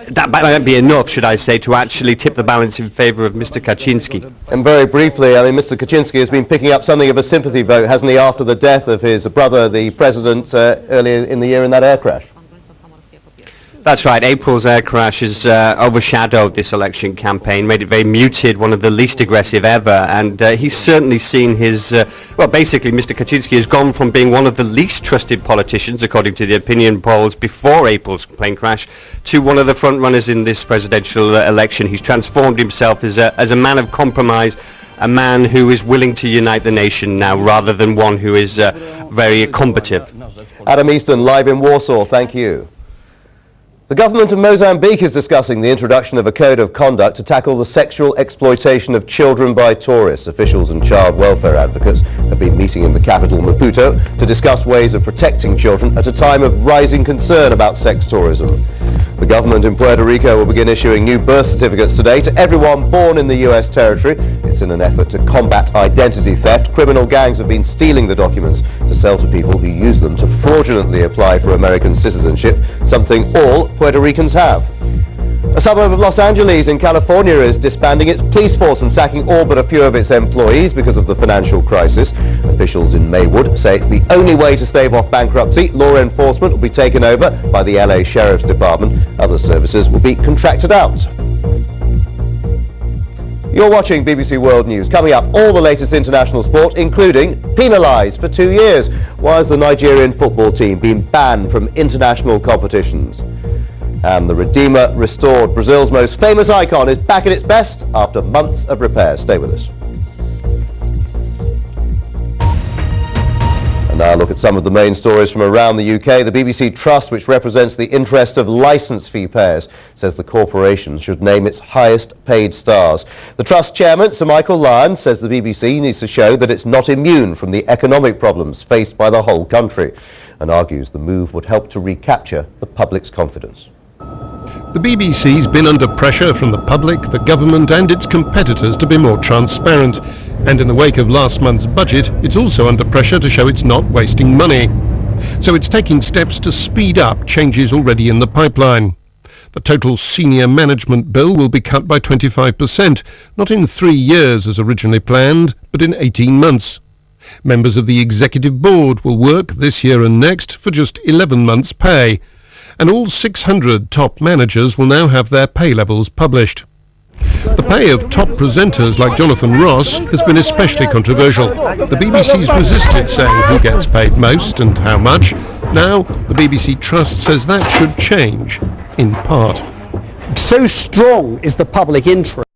that might be enough, should I say, to actually tip the balance in favour of Mr. Kaczynski. And very briefly, I mean, Mr. Kaczynski has been picking up something of a sympathy vote, hasn't he, after the death of his brother, the president, earlier in the year in that air crash? That's right. April's air crash has overshadowed this election campaign, made it very muted, one of the least aggressive ever, and he's certainly seen his, well, basically Mr. Kaczynski has gone from being one of the least trusted politicians, according to the opinion polls before April's plane crash, to one of the front runners in this presidential election. He's transformed himself as a man of compromise, a man who is willing to unite the nation now, rather than one who is very combative. Adam Easton, live in Warsaw, thank you. The government of Mozambique is discussing the introduction of a code of conduct to tackle the sexual exploitation of children by tourists. Officials and child welfare advocates have been meeting in the capital, Maputo, to discuss ways of protecting children at a time of rising concern about sex tourism. The government in Puerto Rico will begin issuing new birth certificates today to everyone born in the US territory. It's in an effort to combat identity theft. Criminal gangs have been stealing the documents to sell to people who use them to fraudulently apply for American citizenship, something all Puerto Ricans have. A suburb of Los Angeles in California is disbanding its police force and sacking all but a few of its employees because of the financial crisis. Officials in Maywood say it's the only way to stave off bankruptcy. Law enforcement will be taken over by the LA Sheriff's Department. Other services will be contracted out. You're watching BBC World News. Coming up, all the latest international sport, including penalised for 2 years. Why has the Nigerian football team been banned from international competitions? And the Redeemer restored. Brazil's most famous icon is back at its best after months of repairs. Stay with us. And now look at some of the main stories from around the UK. The BBC Trust, which represents the interest of licence fee payers, says the corporation should name its highest paid stars. The Trust chairman, Sir Michael Lyon, says the BBC needs to show that it's not immune from the economic problems faced by the whole country, and argues the move would help to recapture the public's confidence. The BBC's been under pressure from the public, the government and its competitors to be more transparent. And in the wake of last month's budget, it's also under pressure to show it's not wasting money. So it's taking steps to speed up changes already in the pipeline. The total senior management bill will be cut by 25%, not in 3 years as originally planned, but in 18 months. Members of the executive board will work this year and next for just 11 months' pay. And all 600 top managers will now have their pay levels published. The pay of top presenters like Jonathan Ross has been especially controversial. The BBC's resisted saying who gets paid most and how much. Now, the BBC Trust says that should change, in part. So strong is the public interest